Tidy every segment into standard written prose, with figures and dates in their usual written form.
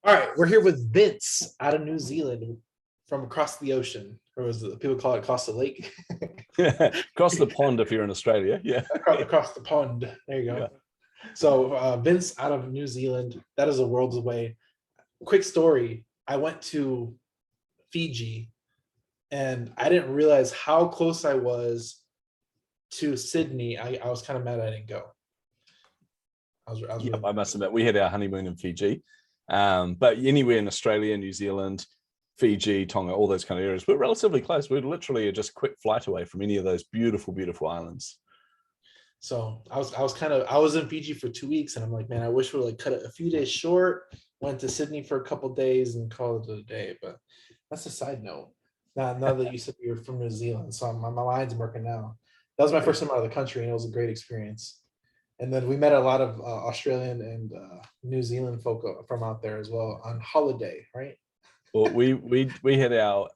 All right, we're here with Vince out of New Zealand from across the ocean, or as people call it, across the lake. Across the pond if you're in Australia. Yeah. Across the pond. There you go. Yeah. So Vince out of New Zealand, that is a world's away. Quick story. I went to Fiji and I didn't realize how close I was to Sydney. I was kind of mad I didn't go. I must admit, we had our honeymoon in Fiji. But anywhere in Australia, New Zealand, Fiji, Tonga, all those kind of areas, we're relatively close. We're literally just a quick flight away from any of those beautiful, beautiful islands. So I was in Fiji for 2 weeks, and I'm like, man, I wish we cut it a few days short. Went to Sydney for a couple days and called it a day. But that's a side note. Now that you said you're from New Zealand, so my mind's working now. That was my first time out of the country, and it was a great experience. And then we met a lot of Australian and New Zealand folk from out there as well on holiday, right? Well, we had our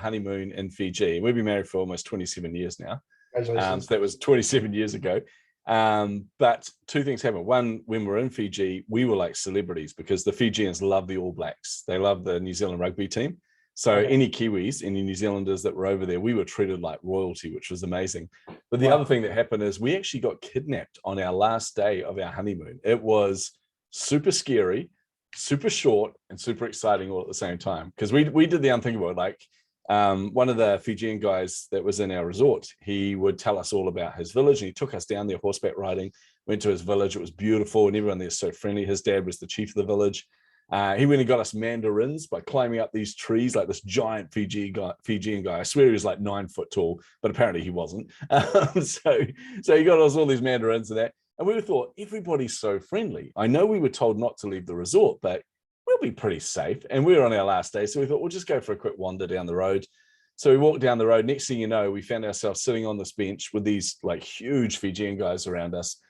honeymoon in Fiji. We've been married for almost 27 years now. Congratulations. So that was 27 years ago. But two things happened. One, when we were in Fiji, we were like celebrities because the Fijians love the All Blacks. They love the New Zealand rugby team. So any Kiwis, any New Zealanders that were over there, we were treated like royalty, which was amazing. But the other thing that happened is we actually got kidnapped on our last day of our honeymoon. It was super scary, super short, and super exciting all at the same time. Because we did the unthinkable. Like one of the Fijian guys that was in our resort, he would tell us all about his village, and he took us down there horseback riding, went to his village. It was beautiful, and everyone there is so friendly. His dad was the chief of the village. He went and got us mandarins by climbing up these trees, like this giant Fijian guy. I swear he was like 9 foot tall, but apparently he wasn't. So he got us all these mandarins and that. And we thought, everybody's so friendly. I know we were told not to leave the resort, but we'll be pretty safe. And we were on our last day. So we thought, we'll just go for a quick wander down the road. So we walked down the road. Next thing you know, we found ourselves sitting on this bench with these like huge Fijian guys around us,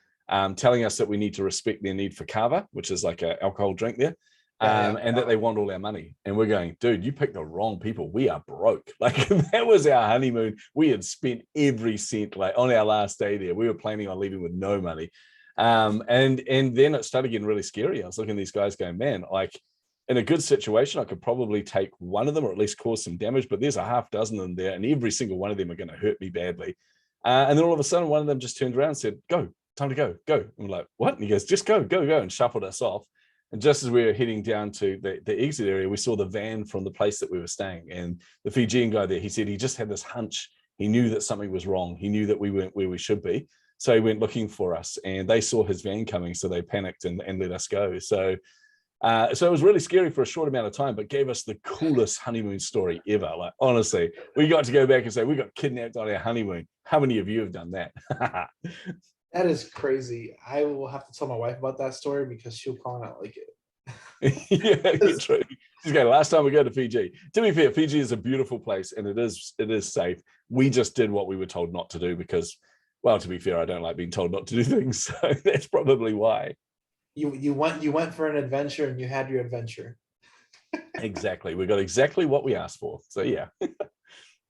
telling us that we need to respect their need for kava, which is like an alcohol drink there. And that they want all our money. And we're going, dude, you picked the wrong people. We are broke. Like that was our honeymoon. We had spent every cent. Like on our last day there, we were planning on leaving with no money. And then it started getting really scary. I was looking at these guys going, man, like in a good situation, I could probably take one of them or at least cause some damage, but there's a half dozen of them there and every single one of them are going to hurt me badly. And then all of a sudden, one of them just turned around and said, go, time to go. And we're like, what? And he goes, just go, and shuffled us off. And just as we were heading down to the exit area, we saw the van from the place that we were staying. And the Fijian guy there, he said he just had this hunch. He knew that something was wrong. He knew that we weren't where we should be. So he went looking for us and they saw his van coming. So they panicked and let us go. So it was really scary for a short amount of time, but gave us the coolest honeymoon story ever. Like, honestly, we got to go back and say, we got kidnapped on our honeymoon. How many of you have done that? That is crazy. I will have to tell my wife about that story because she'll probably not like it. Yeah, true. She's going, last time we go to Fiji. To be fair, Fiji is a beautiful place and it is safe. We just did what we were told not to do because, well, to be fair, I don't like being told not to do things. So that's probably why. You went for an adventure and you had your adventure. Exactly. We got exactly what we asked for. So yeah.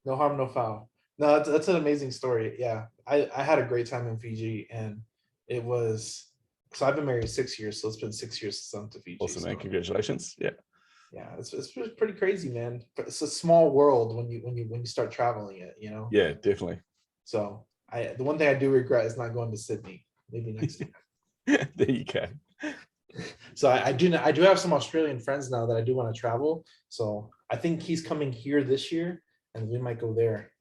No harm, no foul. No, that's an amazing story. Yeah, I had a great time in Fiji, and it was so I've been married 6 years, so it's been 6 years since I'm to Fiji. Awesome, man! Congratulations. Yeah, it's pretty crazy, man. It's a small world when you start traveling it, you know. Yeah, definitely. So the one thing I do regret is not going to Sydney. Maybe next time. There you go. So I do have some Australian friends now that I do want to travel. So I think he's coming here this year, and we might go there.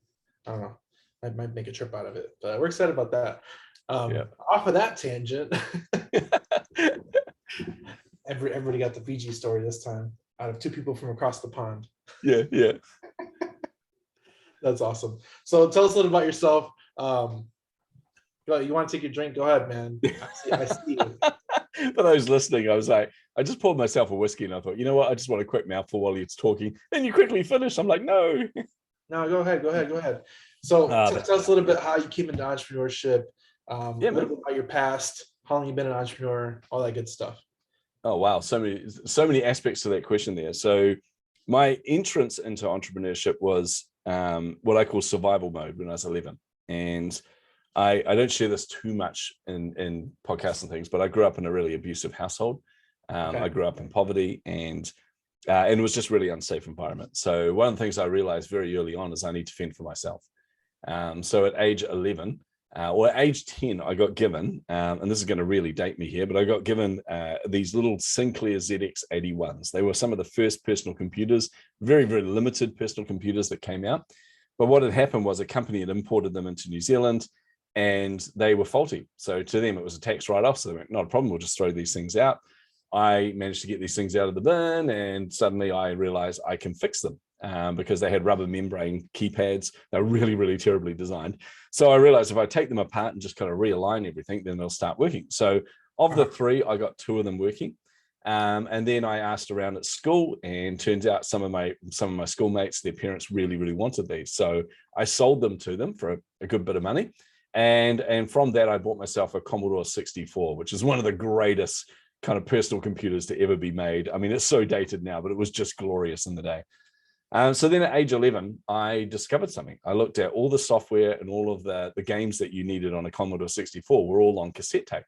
I don't know. I might make a trip out of it, but we're excited about that. Off of that tangent, everybody got the Fiji story this time out of two people from across the pond. Yeah. That's awesome. So tell us a little about yourself. You want to take your drink? Go ahead, man. I see you. For those listening, I was like, I just poured myself a whiskey and I thought, you know what? I just want a quick mouthful while you're talking. Then you quickly finish. I'm like, no. No, go ahead. So tell us a little bit how you came into entrepreneurship, a little bit about your past, how long you've been an entrepreneur, all that good stuff. Oh, wow. So many aspects to that question there. So my entrance into entrepreneurship was what I call survival mode when I was 11. And I don't share this too much in podcasts and things, but I grew up in a really abusive household. I grew up in poverty, and it was just really unsafe environment. So one of the things I realized very early on is I need to fend for myself. So at age 11, or at age 10, I got given, and this is going to really date me here, but I got given these little Sinclair ZX81s. They were some of the first personal computers, very, very limited personal computers that came out. But what had happened was a company had imported them into New Zealand, and they were faulty. So to them, it was a tax write-off. So they went, not a problem, we'll just throw these things out. I managed to get these things out of the bin, and suddenly I realized I can fix them because they had rubber membrane keypads. They're really, really terribly designed. So I realized if I take them apart and just kind of realign everything, then they'll start working. So of the three, I got two of them working. And then I asked around at school, and turns out some of my schoolmates, their parents really, really wanted these. So I sold them to them for a good bit of money. And from that, I bought myself a Commodore 64, which is one of the greatest kind of personal computers to ever be made. I mean, it's so dated now, but it was just glorious in the day. So then at age 11, I discovered something. I looked at all the software, and all of the games that you needed on a Commodore 64 were all on cassette tape.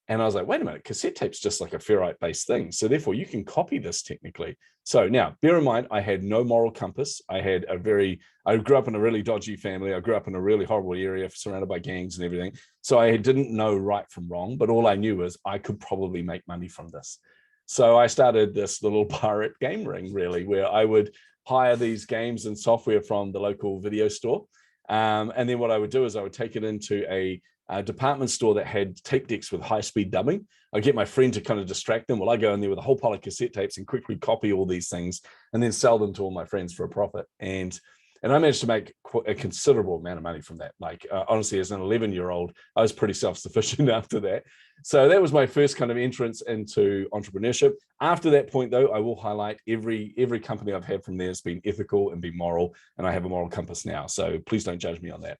And I was like, wait a minute, cassette tape's just like a ferrite-based thing. So therefore, you can copy this technically. So now, bear in mind, I had no moral compass. I grew up in a really dodgy family. I grew up in a really horrible area surrounded by gangs and everything. So I didn't know right from wrong, but all I knew was I could probably make money from this. So I started this little pirate game ring, really, where I would hire these games and software from the local video store. And then what I would do is I would take it into a department store that had tape decks with high-speed dubbing. I'd get my friend to kind of distract them while I go in there with a whole pile of cassette tapes and quickly copy all these things and then sell them to all my friends for a profit. And I managed to make a considerable amount of money from that. Like, honestly, as an 11-year-old, I was pretty self-sufficient after that. So that was my first kind of entrance into entrepreneurship. After that point, though, I will highlight every company I've had from there has been ethical and been moral, and I have a moral compass now. So please don't judge me on that.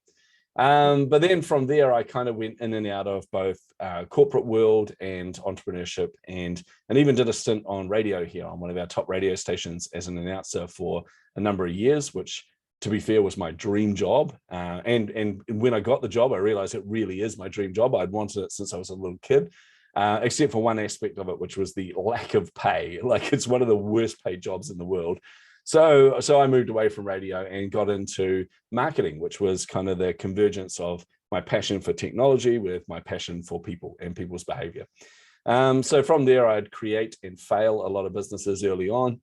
But then from there, I kind of went in and out of both corporate world and entrepreneurship, and even did a stint on radio here on one of our top radio stations as an announcer for a number of years, which, to be fair, was my dream job. And when I got the job, I realized it really is my dream job. I'd wanted it since I was a little kid, except for one aspect of it, which was the lack of pay. Like, it's one of the worst paid jobs in the world. So I moved away from radio and got into marketing, which was kind of the convergence of my passion for technology with my passion for people and people's behavior. So from there, I'd create and fail a lot of businesses early on.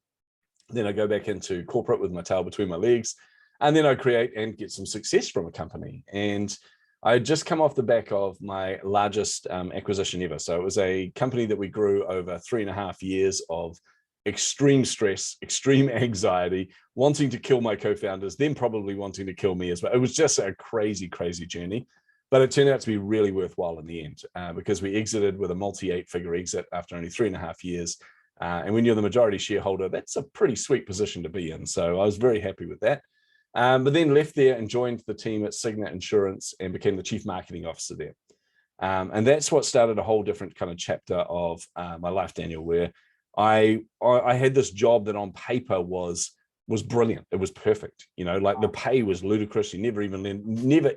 Then I go back into corporate with my tail between my legs. And then I create and get some success from a company. And I had just come off the back of my largest acquisition ever. So it was a company that we grew over 3.5 years of extreme stress, extreme anxiety, wanting to kill my co-founders, then probably wanting to kill me as well. It was just a crazy, crazy journey, but it turned out to be really worthwhile in the end because we exited with a multi-8-figure exit after only 3.5 years. And when you're the majority shareholder, that's a pretty sweet position to be in. So I was very happy with that. But then left there and joined the team at Cigna Insurance and became the chief marketing officer there. And that's what started a whole different kind of chapter of my life, Daniel, where I had this job that on paper was brilliant. It was perfect. You know, like the pay was ludicrous. You never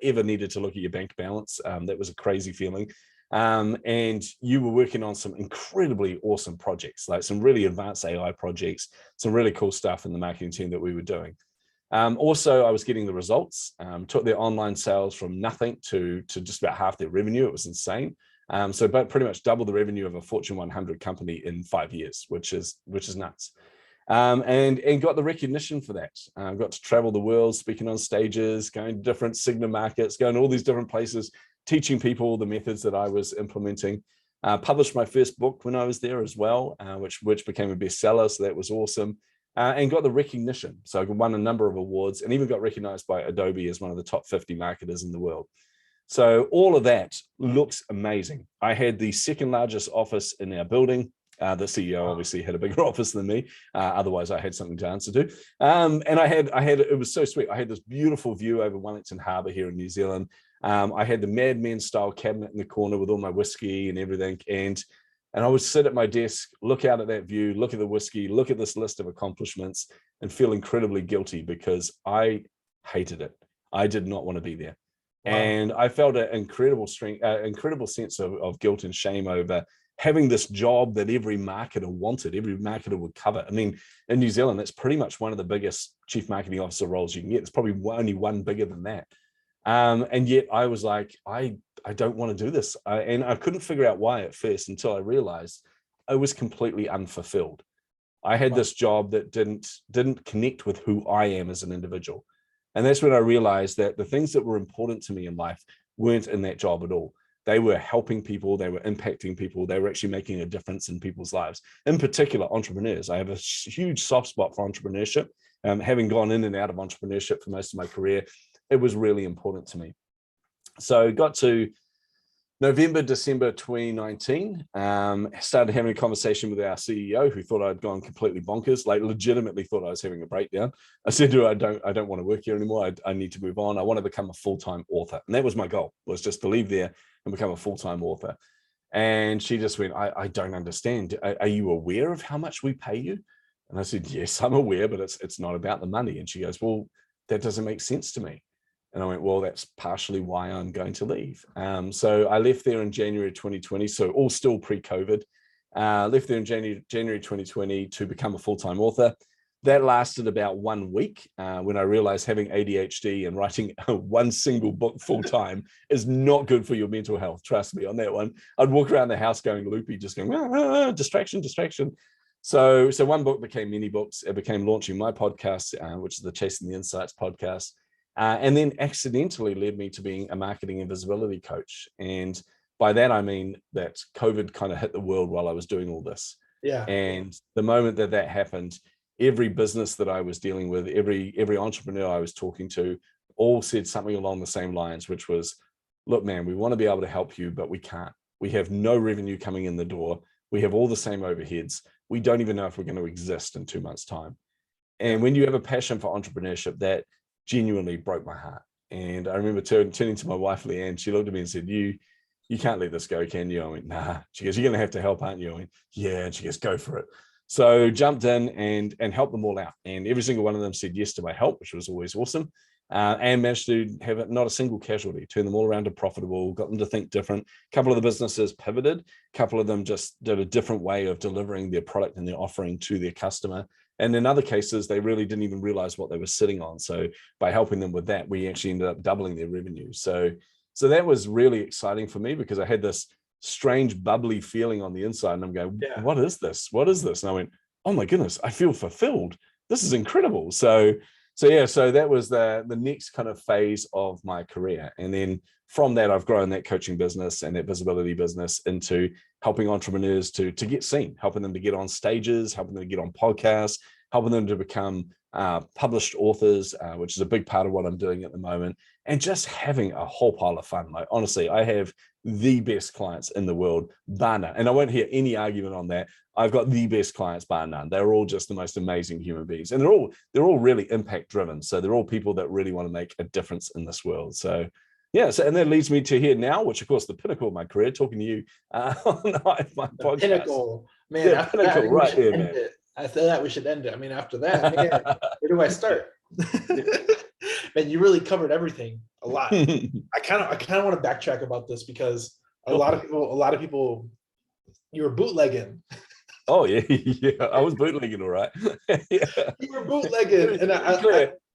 ever needed to look at your bank balance. That was a crazy feeling. And you were working on some incredibly awesome projects, like some really advanced AI projects, some really cool stuff in the marketing team that we were doing. Also, I was getting the results, took their online sales from nothing to just about half their revenue. It was insane. So about pretty much double the revenue of a Fortune 100 company in 5 years, which is nuts. And got the recognition for that. Got to travel the world, speaking on stages, going to different Cigna markets, going to all these different places, teaching people the methods that I was implementing. Published my first book when I was there as well, which became a bestseller. So that was awesome. And got the recognition. So I won a number of awards and even got recognized by Adobe as one of the top 50 marketers in the world. So all of that looks amazing. I had the second largest office in our building. The CEO obviously had a bigger office than me. Otherwise, I had something to answer to. And it was so sweet. I had this beautiful view over Wellington Harbour here in New Zealand. I had the Mad Men style cabinet in the corner with all my whiskey and everything. And I would sit at my desk, look out at that view, look at the whiskey, look at this list of accomplishments and feel incredibly guilty because I hated it. I did not want to be there. Wow. And I felt an incredible sense of guilt and shame over having this job that every marketer wanted, every marketer would cover. I mean, in New Zealand, that's pretty much one of the biggest chief marketing officer roles you can get. There's probably only one bigger than that. And yet I was like, I don't want to do this. And I couldn't figure out why at first until I realized I was completely unfulfilled. I had this job that didn't connect with who I am as an individual. And that's when I realized that the things that were important to me in life weren't in that job at all. They were helping people, they were impacting people, they were actually making a difference in people's lives, in particular entrepreneurs. I have a huge soft spot for entrepreneurship. Having gone in and out of entrepreneurship for most of my career, it was really important to me. So got to November, December 2019, started having a conversation with our CEO who thought I'd gone completely bonkers, like legitimately thought I was having a breakdown. I said to her, I don't want to work here anymore. I need to move on. I want to become a full-time author. And that was my goal, was just to leave there and become a full-time author. And she just went, I don't understand. Are you aware of how much we pay you? And I said, yes, I'm aware, but it's not about the money. And she goes, well, that doesn't make sense to me. And I went, well, that's partially why I'm going to leave. So I left there in January 2020, so all still pre-COVID. Left there in January 2020 to become a full-time author. That lasted about 1 week when I realized having ADHD and writing one single book full-time is not good for your mental health. Trust me on that one. I'd walk around the house going loopy, just going, distraction, distraction. So one book became many books. It became launching my podcast, which is the Chasing the Insights podcast. And then accidentally led me to being a marketing and visibility coach. And by that, I mean that COVID kind of hit the world while I was doing all this. Yeah. And the moment that happened, every business that I was dealing with, every entrepreneur I was talking to, all said something along the same lines, which was, look, man, we want to be able to help you, but we can't. We have no revenue coming in the door. We have all the same overheads. We don't even know if we're going to exist in 2 months' time. And when you have a passion for entrepreneurship, that genuinely broke my heart. And I remember turning to my wife, Leanne. She looked at me and said, you can't let this go, can you? I went, nah. She goes, you're going to have to help, aren't you? I went, yeah. And she goes, go for it. So jumped in and helped them all out. And every single one of them said yes to my help, which was always awesome. And managed to have not a single casualty, turn them all around to profitable, got them to think different. A couple of the businesses pivoted. A couple of them just did a different way of delivering their product and their offering to their customer. And in other cases, they really didn't even realize what they were sitting on. So by helping them with that, we actually ended up doubling their revenue. So that was really exciting for me because I had this strange bubbly feeling on the inside. And I'm going, what is this? What is this? And I went, oh my goodness, I feel fulfilled. This is incredible. So that was the next kind of phase of my career. And then from that, I've grown that coaching business and that visibility business into helping entrepreneurs to get seen, helping them to get on stages, helping them to get on podcasts, helping them to become published authors, which is a big part of what I'm doing at the moment, and just having a whole pile of fun. Like, honestly, I have the best clients in the world, bar none. And I won't hear any argument on that. I've got the best clients, bar none. They're all just the most amazing human beings. And they're all really impact driven. So they're all people that really want to make a difference in this world. So yeah, and that leads me to here now, which of course the pinnacle of my career, talking to you on my podcast. Pinnacle, man. Yeah, pinnacle, right there, man. After that, we should end it. I mean, after that, man, where do I start? Man, you really covered everything a lot. I kind of want to backtrack about this because a lot of people, you were bootlegging. Oh yeah, yeah, I was bootlegging, all right. Yeah. You were bootlegging, and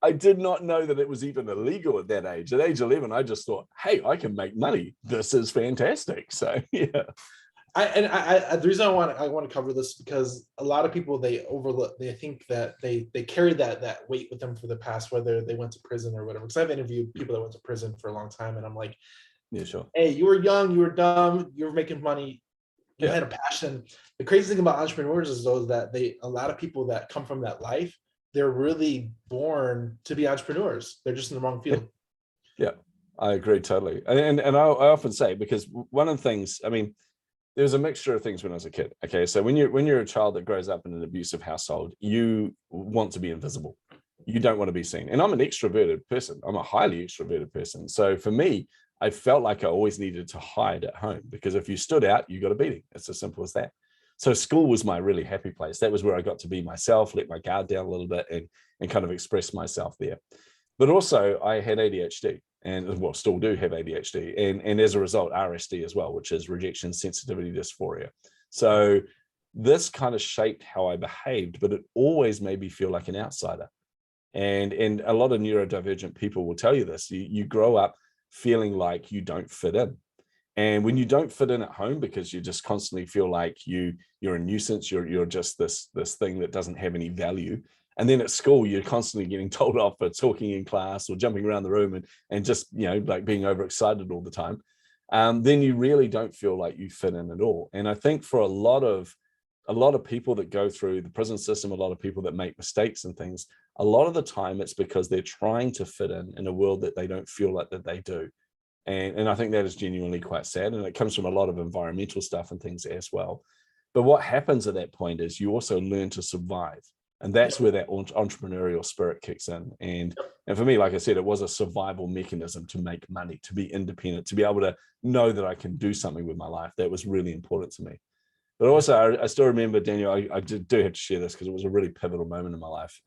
I did not know that it was even illegal at that age. At age 11, I just thought, hey, I can make money. This is fantastic. So yeah. The reason I want to cover this because a lot of people, they think that they carry that weight with them for the past, whether they went to prison or whatever. Because I've interviewed people that went to prison for a long time, and I'm like, yeah, sure. Hey, you were young, you were dumb, you were making money, you had a passion. The crazy thing about entrepreneurs is though that a lot of people that come from that life, they're really born to be entrepreneurs. They're just in the wrong field. Yeah, I agree totally. And I often say, because one of the things, I mean, there's a mixture of things when I was a kid. Okay, so when you're a child that grows up in an abusive household, you want to be invisible. You don't want to be seen. And I'm an extroverted person. I'm a highly extroverted person. So for me, I felt like I always needed to hide at home because if you stood out, you got a beating. It's as simple as that. So school was my really happy place. That was where I got to be myself, let my guard down a little bit and kind of express myself there. But also I had ADHD. and well, still do have ADHD, and as a result, RSD as well, which is rejection sensitivity dysphoria. So this kind of shaped how I behaved, but it always made me feel like an outsider. And a lot of neurodivergent people will tell you this. You grow up feeling like you don't fit in. And when you don't fit in at home because you just constantly feel like you're a nuisance, you're just this thing that doesn't have any value. And then at school, you're constantly getting told off for talking in class or jumping around the room and just, like being overexcited all the time. Then you really don't feel like you fit in at all. And I think for a lot of people that go through the prison system, a lot of people that make mistakes and things, a lot of the time it's because they're trying to fit in a world that they don't feel like that they do. And I think that is genuinely quite sad. And it comes from a lot of environmental stuff and things as well. But what happens at that point is you also learn to survive. And that's where that entrepreneurial spirit kicks in. And for me, like I said, it was a survival mechanism to make money, to be independent, to be able to know that I can do something with my life. That was really important to me. But also, I still remember, Daniel, I do have to share this because it was a really pivotal moment in my life.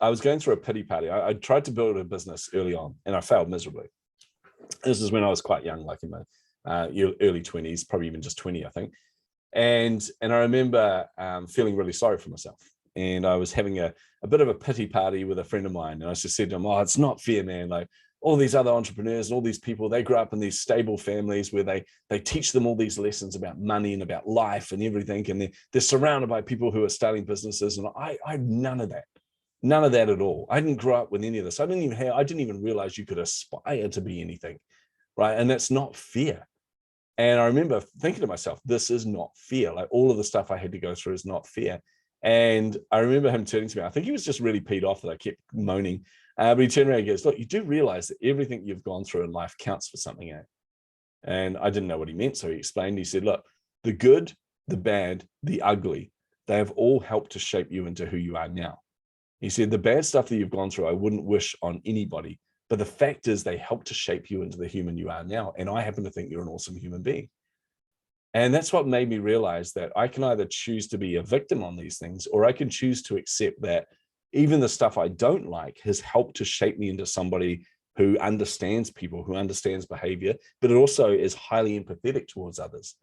I was going through a pity party. I tried to build a business early on and I failed miserably. This is when I was quite young, like in my early 20s, probably even just 20, I think. And I remember feeling really sorry for myself. And I was having a bit of a pity party with a friend of mine. And I just said to him, oh, it's not fair, man. Like all these other entrepreneurs and all these people, they grow up in these stable families where they teach them all these lessons about money and about life and everything. And they're surrounded by people who are starting businesses. And I had none of that. None of that at all. I didn't grow up with any of this. I didn't even realize you could aspire to be anything, right? And that's not fair. And I remember thinking to myself, this is not fair. Like all of the stuff I had to go through is not fair. And I remember him turning to me. I think he was just really peed off that I kept moaning. But he turned around and goes, look, you do realize that everything you've gone through in life counts for something, eh? And I didn't know what he meant. So he explained, he said, look, the good, the bad, the ugly, they have all helped to shape you into who you are now. He said, the bad stuff that you've gone through, I wouldn't wish on anybody. But the fact is they help to shape you into the human you are now. And I happen to think you're an awesome human being. And that's what made me realize that I can either choose to be a victim on these things, or I can choose to accept that even the stuff I don't like has helped to shape me into somebody who understands people, who understands behavior, but it also is highly empathetic towards others.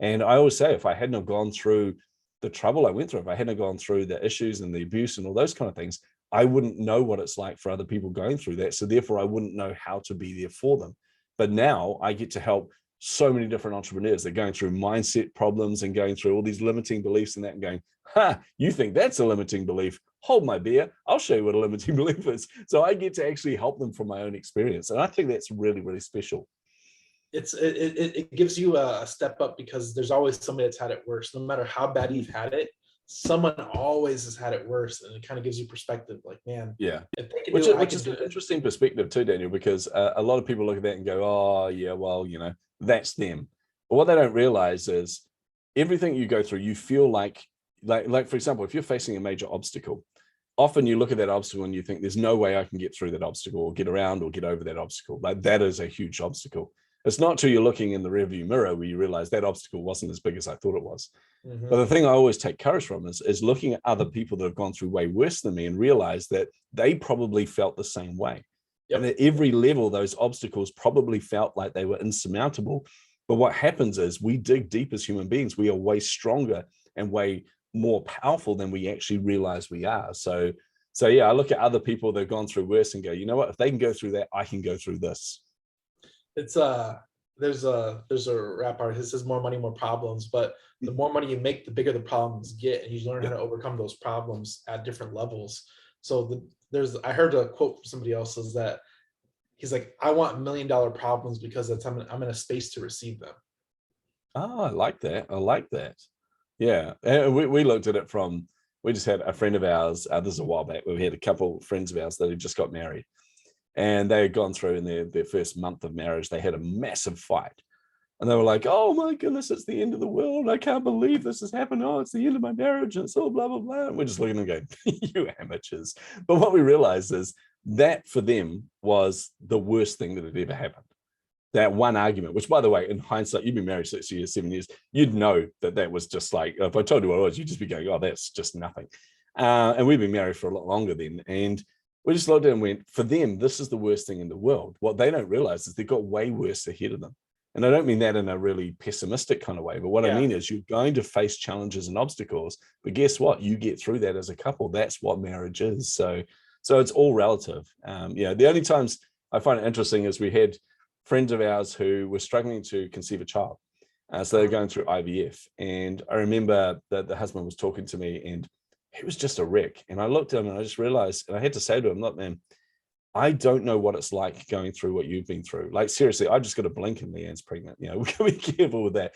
And I always say, if I hadn't have gone through the trouble I went through, if I hadn't gone through the issues and the abuse and all those kind of things, I wouldn't know what it's like for other people going through that. So therefore, I wouldn't know how to be there for them. But now I get to help so many different entrepreneurs. They're going through mindset problems and going through all these limiting beliefs and that, and going, you think that's a limiting belief? Hold my beer. I'll show you what a limiting belief is. So I get to actually help them from my own experience. And I think that's really, really special. It gives you a step up because there's always somebody that's had it worse. No matter how bad you've had it, someone always has had it worse, and it kind of gives you perspective. Like, man, yeah, if they can which do it, I is can an do it. interesting perspective too, Daniel, because a lot of people look at that and go, oh yeah, well, that's them. But what they don't realize is everything you go through, you feel like for example, if you're facing a major obstacle, often you look at that obstacle and you think there's no way I can get through that obstacle or get around or get over that obstacle. Like that is a huge obstacle. It's not till you're looking in the rearview mirror where you realize that obstacle wasn't as big as I thought it was. Mm-hmm. But the thing I always take courage from is looking at other people that have gone through way worse than me and realize that they probably felt the same way. Yep. And at every level, those obstacles probably felt like they were insurmountable. But what happens is we dig deep as human beings. We are way stronger and way more powerful than we actually realize we are. So yeah, I look at other people that have gone through worse and go, you know what, if they can go through that, I can go through this. It's there's a rap artist that says more money, more problems, but the more money you make, the bigger the problems get, and you learn how to overcome those problems at different levels. So I heard a quote from somebody else is that he's like, I want $1 million problems because I'm in a space to receive them. Oh, I like that. Yeah. And we looked at it we just had a friend of ours, this is a while back, we had a couple of friends of ours that had just got married. And they had gone through in their first month of marriage, they had a massive fight. And they were like, oh my goodness, it's the end of the world. I can't believe this has happened. Oh, it's the end of my marriage. And it's all blah, blah, blah. And we're just looking and going, you amateurs. But what we realized is that for them was the worst thing that had ever happened. That one argument, which by the way, in hindsight, you've been married 6 years, 7 years, you'd know that was just like, if I told you what it was, you'd just be going, oh, that's just nothing. And we've been married for a lot longer then. And We just looked at it and went, for them, this is the worst thing in the world. What they don't realize is they've got way worse ahead of them. And I don't mean that in a really pessimistic kind of way, but what I mean is you're going to face challenges and obstacles, but guess what? You get through that as a couple. That's what marriage is. So it's all relative. The only times I find it interesting is we had friends of ours who were struggling to conceive a child. So they're going through IVF. And I remember that the husband was talking to me and he was just a wreck. And I looked at him and I just realized, and I had to say to him, look, man, I don't know what it's like going through what you've been through. Like, seriously, I just got to blink and Leanne's pregnant. We can be careful with that.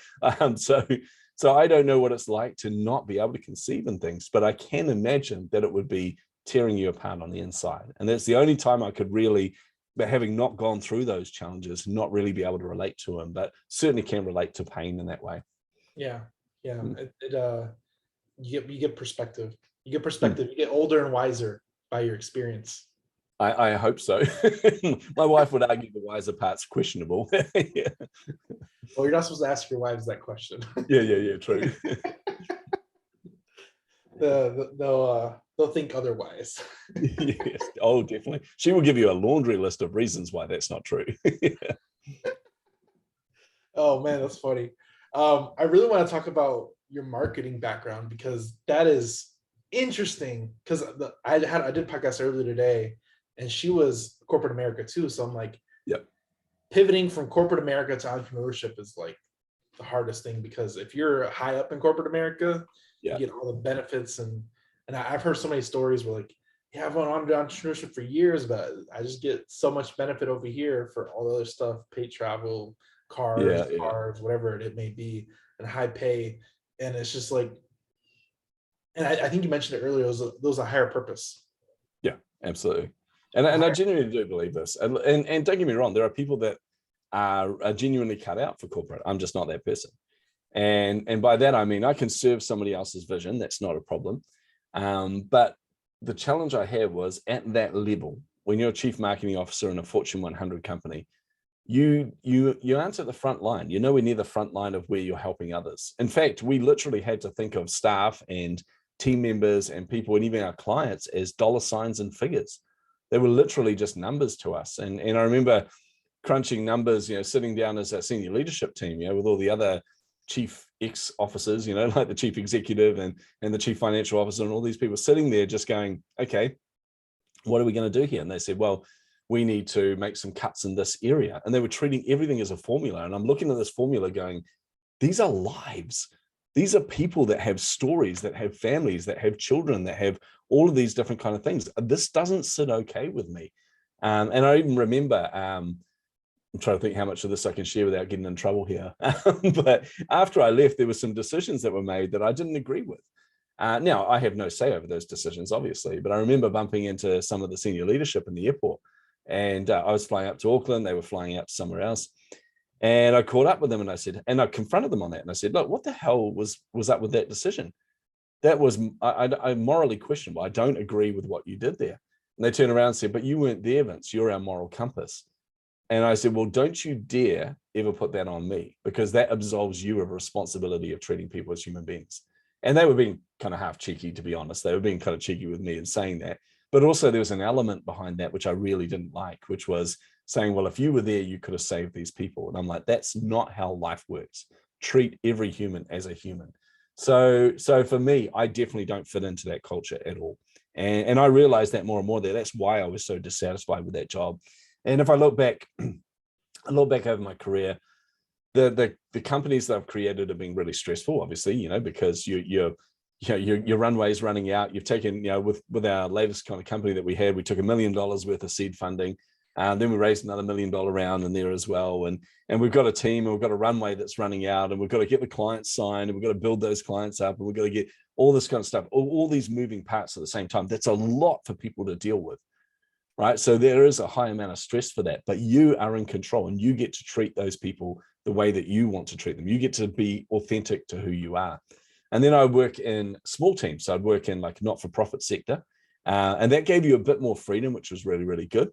So I don't know what it's like to not be able to conceive and things, but I can imagine that it would be tearing you apart on the inside. And that's the only time I could really, but having not gone through those challenges, not really be able to relate to them, but certainly can relate to pain in that way. Yeah. You get perspective. You get perspective. You get older and wiser by your experience. I hope so. My wife would argue the wiser part's questionable. Yeah. Well, you're not supposed to ask your wives that question. Yeah, true. They'll think otherwise. Yes. Oh, definitely. She will give you a laundry list of reasons why that's not true. Oh man, that's funny. I really want to talk about your marketing background because that is interesting. Because I did a podcast earlier today, and she was corporate America too. So I'm like, yep. Pivoting from corporate America to entrepreneurship is like the hardest thing, because if you're high up in corporate America, you get all the benefits, and I've heard so many stories where like, yeah, I've gone on to entrepreneurship for years, but I just get so much benefit over here for all the other stuff, paid travel, cars, whatever it may be, and high pay. And it's just like, and I think you mentioned it earlier, it was a higher purpose. Yeah, absolutely. And I genuinely do believe this. And don't get me wrong, there are people that are genuinely cut out for corporate. I'm just not that person. And by that, I mean, I can serve somebody else's vision. That's not a problem. But the challenge I had was at that level, when you're a chief marketing officer in a Fortune 100 company, you aren't at the front line. You're nowhere near the front line of where you're helping others. In fact, we literally had to think of staff and team members and people and even our clients as dollar signs and figures. They were literally just numbers to us. And I remember crunching numbers, sitting down as a senior leadership team, with all the other chief X officers, like the chief executive and the chief financial officer and all these people sitting there just going, okay, what are we going to do here? And they said, well, we need to make some cuts in this area. And they were treating everything as a formula. And I'm looking at this formula going, these are lives. These are people that have stories, that have families, that have children, that have all of these different kind of things. This doesn't sit okay with me. And I even remember, I'm trying to think how much of this I can share without getting in trouble here. But after I left, there were some decisions that were made that I didn't agree with. Now, I have no say over those decisions, obviously, but I remember bumping into some of the senior leadership in the airport. And I was flying up to Auckland. They were flying out somewhere else. And I caught up with them and I said, and I confronted them on that. And I said, look, what the hell was up with that decision? That was, I morally questionable. I don't agree with what you did there. And they turned around and said, but you weren't there, Vince. You're our moral compass. And I said, well, don't you dare ever put that on me, because that absolves you of a responsibility of treating people as human beings. And they were being kind of half cheeky, to be honest. They were being kind of cheeky with me in saying that. But also there was an element behind that, which I really didn't like, which was saying, well, if you were there, you could have saved these people. And I'm like, that's not how life works. Treat every human as a human. So for me, I definitely don't fit into that culture at all. And I realized that more and more there. That's why I was so dissatisfied with that job. And if I look back over my career, the companies that I've created have been really stressful, obviously, because your runway's running out. You've taken, with our latest kind of company that we had, we took $1 million worth of seed funding. Then we raised another $1 million round in there as well. And we've got a team, and we've got a runway that's running out, and we've got to get the clients signed, and we've got to build those clients up, and we've got to get all this kind of stuff, all these moving parts at the same time. That's a lot for people to deal with, right? So there is a high amount of stress for that, but you are in control, and you get to treat those people the way that you want to treat them. You get to be authentic to who you are. And then I work in small teams. So I'd work in like not-for-profit sector. And that gave you a bit more freedom, which was really, really good.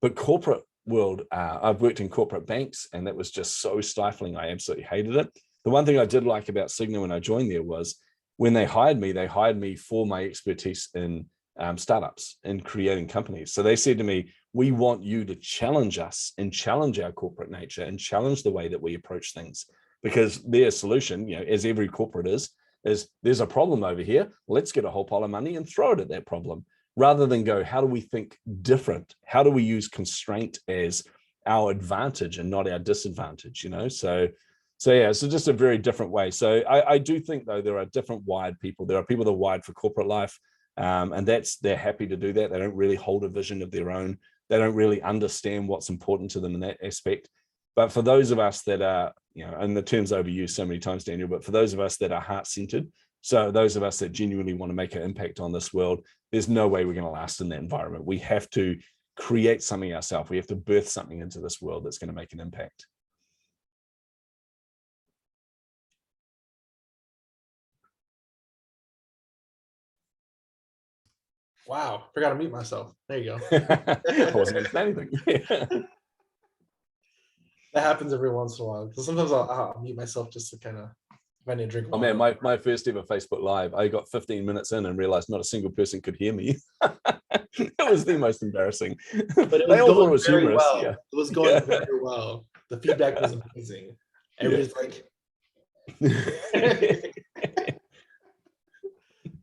But corporate world, I've worked in corporate banks, and that was just so stifling. I absolutely hated it. The one thing I did like about Cigna when I joined there was when they hired me for my expertise in startups and creating companies. So they said to me, we want you to challenge us and challenge our corporate nature and challenge the way that we approach things, because their solution, you know, as every corporate is there's a problem over here. Let's get a whole pile of money and throw it at that problem, rather than go, how do we think different? How do we use constraint as our advantage and not our disadvantage, you know? So yeah, so just a very different way. So I do think, though, there are different wired people. There are people that are wired for corporate life, and they're happy to do that. They don't really hold a vision of their own. They don't really understand what's important to them in that aspect. But for those of us that are, you know, and the term's overused so many times, Daniel, but for those of us that are heart-centered, so those of us that genuinely want to make an impact on this world, there's no way we're going to last in that environment. We have to create something ourselves. We have to birth something into this world that's going to make an impact. Wow, forgot to mute myself. There you go. I wasn't going to say anything. That happens every once in a while, because sometimes I'll mute myself just to kind of, if I need to drink Oh water. man, my first ever Facebook Live, I got 15 minutes in and realized not a single person could hear me. It was the most embarrassing. But it was They all thought going it was very humorous. well. Yeah. It was going Yeah. very well. The feedback was amazing. Everybody's like,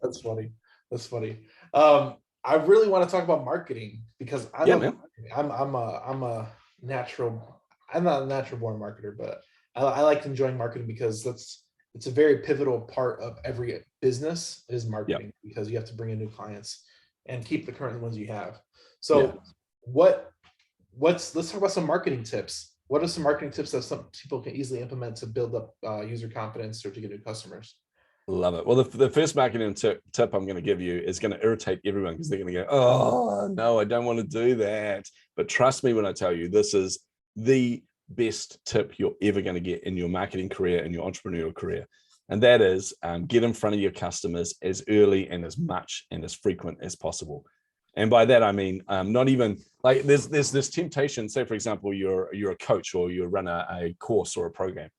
that's funny. That's funny. I really want to talk about marketing, because I love marketing. I'm not a natural born marketer, but I like enjoying marketing, because it's a very pivotal part of every business is marketing, because you have to bring in new clients and keep the current ones you have. So let's talk about some marketing tips. What are some marketing tips that some people can easily implement to build up user confidence or to get new customers? Love it. Well, the first marketing tip I'm going to give you is going to irritate everyone, because they're going to go, oh, no, I don't want to do that. But trust me when I tell you, this is the best tip you're ever going to get in your marketing career and your entrepreneurial career. And that is get in front of your customers as early and as much and as frequent as possible. And by that, I mean, not even like there's this temptation. Say, for example, you're a coach or you run a course or a program.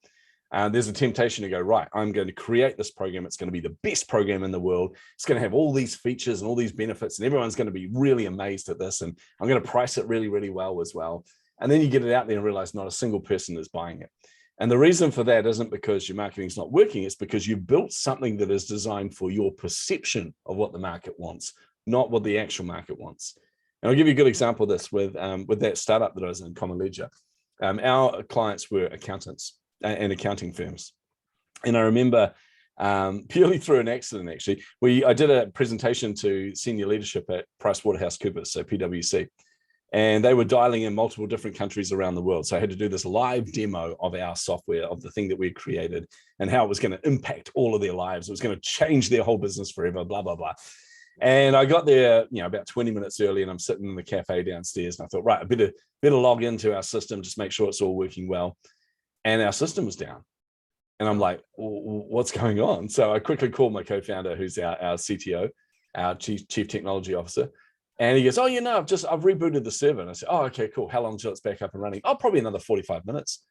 There's a temptation to go, right, I'm going to create this program. It's going to be the best program in the world. It's going to have all these features and all these benefits, and everyone's going to be really amazed at this. And I'm going to price it really, really well as well. And then you get it out there and realize not a single person is buying it. And the reason for that isn't because your marketing is not working. It's because you built something that is designed for your perception of what the market wants, not what the actual market wants. And I'll give you a good example of this with that startup that I was in, Common Ledger. Our clients were accountants and accounting firms. And I remember purely through an accident, actually, I did a presentation to senior leadership at PricewaterhouseCoopers, so PwC. And they were dialing in multiple different countries around the world. So I had to do this live demo of our software, of the thing that we created, and how it was going to impact all of their lives. It was going to change their whole business forever, blah, blah, blah. And I got there, about 20 minutes early, and I'm sitting in the cafe downstairs. And I thought, right, I better log into our system, just make sure it's all working well. And our system was down. And I'm like, what's going on? So I quickly called my co-founder, who's our CTO, our chief technology officer. And he goes, oh, I've rebooted the server. And I said, oh, okay, cool. How long until it's back up and running? Oh, probably another 45 minutes.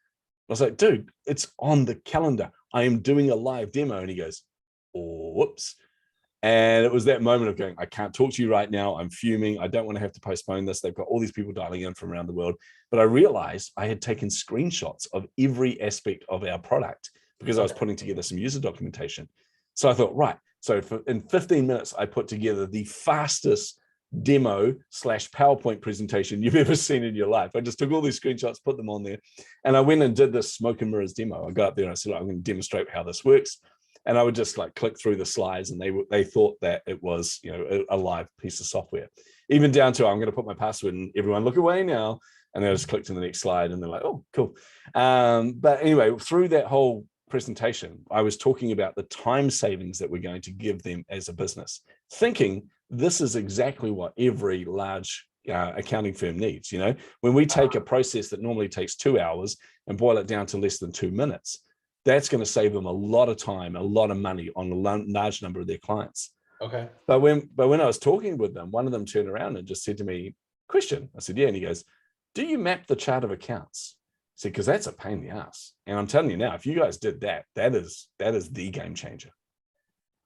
I was like, dude, it's on the calendar. I am doing a live demo. And he goes, oh, whoops. And it was that moment of going, I can't talk to you right now. I'm fuming. I don't want to have to postpone this. They've got all these people dialing in from around the world. But I realized I had taken screenshots of every aspect of our product because I was putting together some user documentation. So I thought, right. So in 15 minutes, I put together the fastest demo / PowerPoint presentation you've ever seen in your life. I just took all these screenshots, put them on there, and I went and did this smoke and mirrors demo. I got up there and I said, I'm going to demonstrate how this works. And I would just like click through the slides, and they thought that it was, a live piece of software, even down to, I'm going to put my password and everyone look away now. And I just clicked to the next slide and they're like, oh, cool. But anyway, through that whole presentation, I was talking about the time savings that we're going to give them as a business, thinking this is exactly what every large accounting firm needs. When we take a process that normally takes 2 hours and boil it down to less than 2 minutes, that's going to save them a lot of time, a lot of money on a large number of their clients. Okay. But when I was talking with them, one of them turned around and just said to me, question. I said, yeah. And he goes, do you map the chart of accounts? I said, because that's a pain in the ass. And I'm telling you now, if you guys did that, that is the game changer.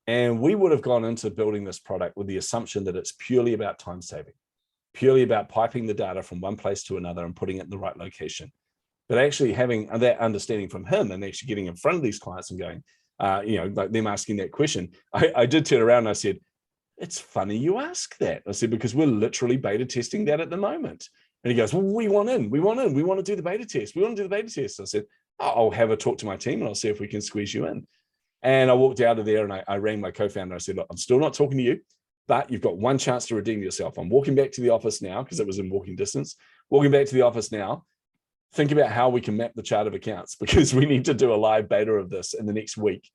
And we would have gone into building this product with the assumption that it's purely about time saving, purely about piping the data from one place to another and putting it in the right location. But actually having that understanding from him and actually getting in front of these clients and going, like them asking that question, I did turn around and I said, it's funny you ask that. I said, because we're literally beta testing that at the moment. And he goes, well, we want to do the beta test. We want to do the beta test. I said, I'll have a talk to my team and I'll see if we can squeeze you in. And I walked out of there and I rang my co-founder. I said, look, I'm still not talking to you, but you've got one chance to redeem yourself. I'm walking back to the office now because it was in walking distance. Walking back to the office now. Think about how we can map the chart of accounts because we need to do a live beta of this in the next week.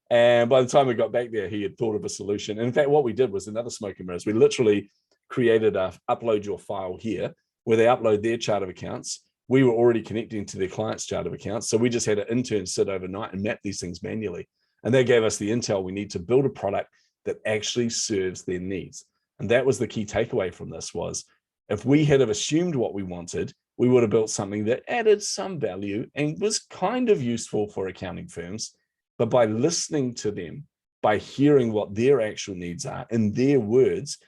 And by the time we got back there, he had thought of a solution. And in fact, what we did was another smoke and mirrors. We literally created a upload your file here where they upload their chart of accounts. We were already connecting to their client's chart of accounts. So we just had an intern sit overnight and map these things manually. And they gave us the intel we need to build a product that actually serves their needs. And that was the key takeaway from this was, if we had have assumed what we wanted, we would have built something that added some value and was kind of useful for accounting firms. But by listening to them, by hearing what their actual needs are in their words,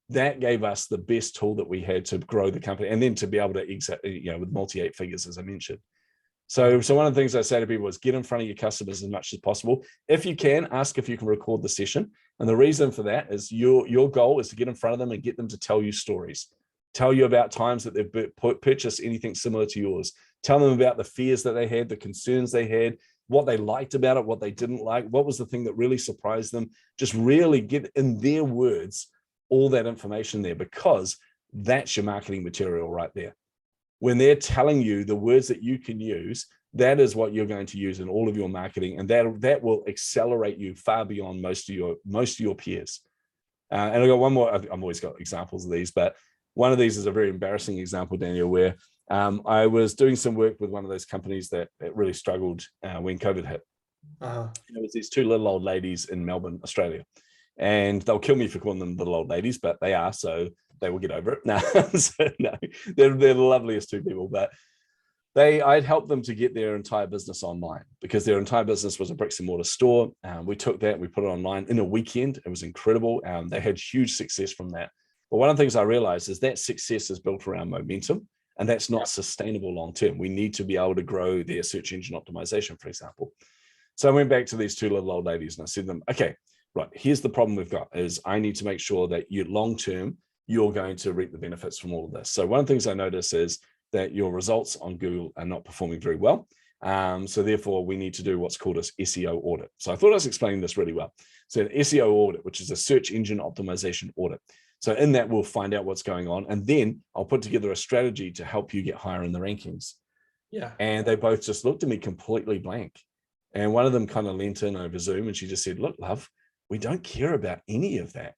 that gave us the best tool that we had to grow the company and then to be able to exit, with multi-8 figures, as I mentioned. So one of the things I say to people is get in front of your customers as much as possible. If you can, ask if you can record the session. And the reason for that is your goal is to get in front of them and get them to tell you stories. Tell you about times that they've purchased anything similar to yours. Tell them about the fears that they had, the concerns they had, what they liked about it, what they didn't like, what was the thing that really surprised them. Just really get in their words all that information there, because that's your marketing material right there. When they're telling you the words that you can use, that is what you're going to use in all of your marketing, and that will accelerate you far beyond most of your peers. And I got one more. I've always got examples of these, but one of these is a very embarrassing example, Daniel, where I was doing some work with one of those companies that really struggled when COVID hit. There was these two little old ladies in Melbourne, Australia, and they'll kill me for calling them little old ladies, but they are, so they will get over it. No, they're the loveliest two people, but I'd helped them to get their entire business online because their entire business was a bricks and mortar store. We took that, we put it online in a weekend. It was incredible. They had huge success from that. But one of the things I realized is that success is built around momentum, and that's not sustainable long-term. We need to be able to grow their search engine optimization, for example. So I went back to these two little old ladies and I said to them, okay, right, here's the problem we've got is I need to make sure that you long-term, you're going to reap the benefits from all of this. So one of the things I notice is that your results on Google are not performing very well. So therefore we need to do what's called an SEO audit. So I thought I was explaining this really well. So an SEO audit, which is a search engine optimization audit. So in that, we'll find out what's going on. And then I'll put together a strategy to help you get higher in the rankings. Yeah. And they both just looked at me completely blank. And one of them kind of leant in over Zoom and she just said, look, love, we don't care about any of that.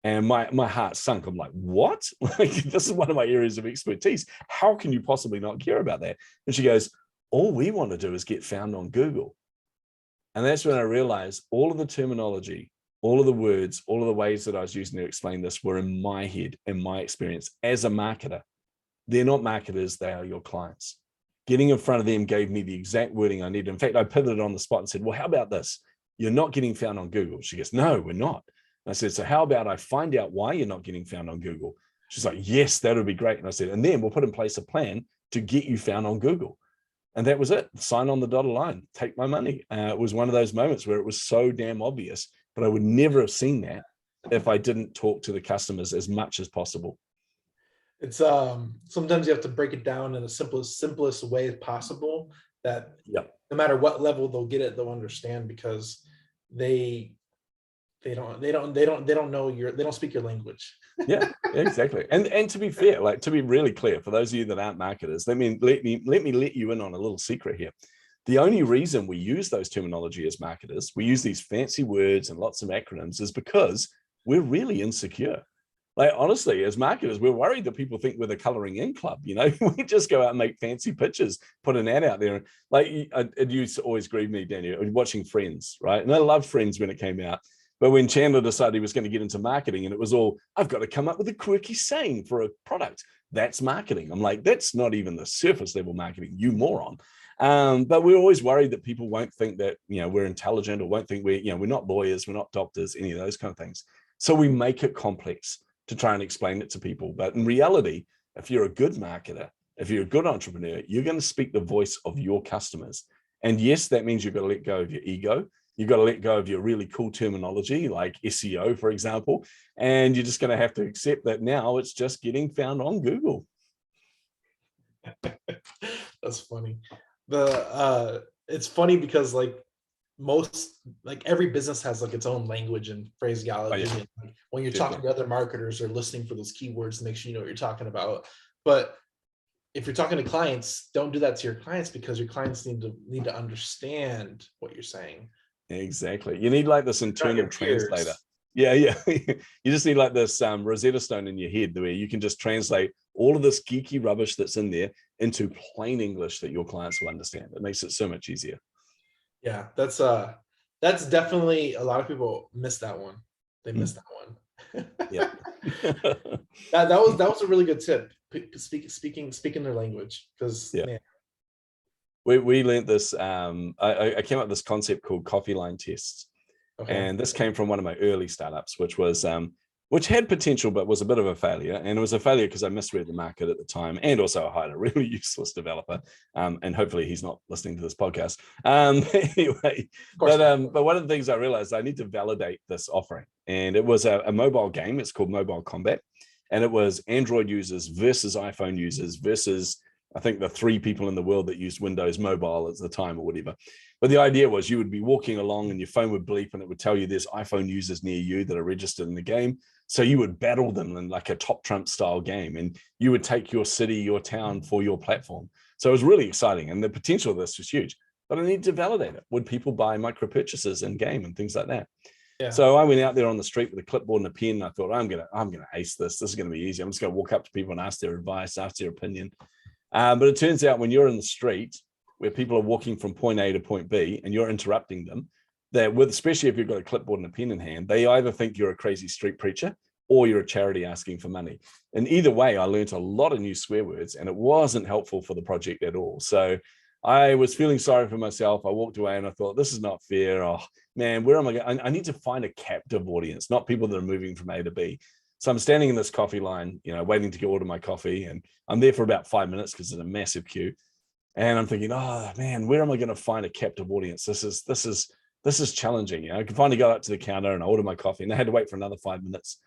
And my heart sunk. I'm like, what? Like, this is one of my areas of expertise. How can you possibly not care about that? And she goes, all we want to do is get found on Google. And that's when I realized all of the terminology, all of the words, all of the ways that I was using to explain this were in my head, in my experience as a marketer. They're not marketers, they are your clients. Getting in front of them gave me the exact wording I needed. In fact, I pivoted on the spot and said, well, how about this? You're not getting found on Google. She goes, no, we're not. And I said, so how about I find out why you're not getting found on Google? She's like, yes, that would be great. And I said, and then we'll put in place a plan to get you found on Google. And that was it. Sign on the dotted line, take my money. It was one of those moments where it was so damn obvious, but I would never have seen that if I didn't talk to the customers as much as possible. It's sometimes you have to break it down in the simplest way possible, that no matter what level they'll get it, they'll understand, because they don't know they don't speak your language. Yeah, exactly. And to be fair, like, to be really clear, for those of you that aren't marketers, let me let you in on a little secret here. The only reason we use those terminology as marketers, we use these fancy words and lots of acronyms, is because we're really insecure. Like, honestly, as marketers, we're worried that people think we're the coloring in club. You know, we just go out and make fancy pictures, put an ad out there. Like, it used to always grieve me, Daniel, watching Friends, right? And I loved Friends when it came out. But when Chandler decided he was going to get into marketing, and it was all, I've got to come up with a quirky saying for a product. That's marketing. I'm like, that's not even the surface level marketing, you moron. But we're always worried that people won't think that, we're intelligent, or won't think we're not lawyers, we're not doctors, any of those kind of things. So we make it complex to try and explain it to people. But in reality, if you're a good marketer, if you're a good entrepreneur, you're going to speak the voice of your customers. And yes, that means you've got to let go of your ego. You've got to let go of your really cool terminology like SEO, for example. And you're just going to have to accept that now it's just getting found on Google. That's funny. It's funny because every business has like its own language and phraseology. Oh, yeah. And like, when you're talking to other marketers, they're listening for those keywords to make sure you know what you're talking about. But if you're talking to clients, don't do that to your clients, because your clients need to understand what you're saying. Exactly. You need like this internal translator. Yeah. You just need like this Rosetta Stone in your head where you can just translate all of this geeky rubbish that's in there into plain English that your clients will understand. It makes it so much easier. Yeah, that's definitely, a lot of people miss that one. They missed that one. Yeah. that was a really good tip. Speaking their language, because yeah. Man. We learned this. I came up with this concept called coffee line tests. Okay. And this came from one of my early startups, which had potential, but was a bit of a failure. And it was a failure because I misread the market at the time. And also I hired a really useless developer. And hopefully he's not listening to this podcast. Anyway, but one of the things I realized, I need to validate this offering. And it was a mobile game. It's called Mobile Combat. And it was Android users versus iPhone users versus, I think, the 3 people in the world that used Windows Mobile at the time or whatever. But the idea was you would be walking along and your phone would bleep and it would tell you there's iPhone users near you that are registered in the game. So you would battle them in like a top trump style game, and you would take your city, your town for your platform. So it was really exciting, and the potential of this was huge. But I needed to validate it. Would people buy micro purchases in game and things like that? Yeah. So I went out there on the street with a clipboard and a pen. And I thought, I'm gonna ace this. This is gonna be easy. I'm just gonna walk up to people and ask their advice, ask their opinion. But it turns out when you're in the street where people are walking from point A to point B and you're interrupting them, that especially if you've got a clipboard and a pen in hand, they either think you're a crazy street preacher or you're a charity asking for money. And either way, I learned a lot of new swear words, and it wasn't helpful for the project at all. So I was feeling sorry for myself. I walked away and I thought, this is not fair. Oh man, where am I going? I need to find a captive audience, not people that are moving from A to B. So I'm standing in this coffee line, waiting to get order my coffee, and I'm there for about 5 minutes because there's a massive queue. And I'm thinking, oh man, where am I going to find a captive audience? This is challenging. I can finally go up to the counter and I order my coffee, and I had to wait for another 5 minutes.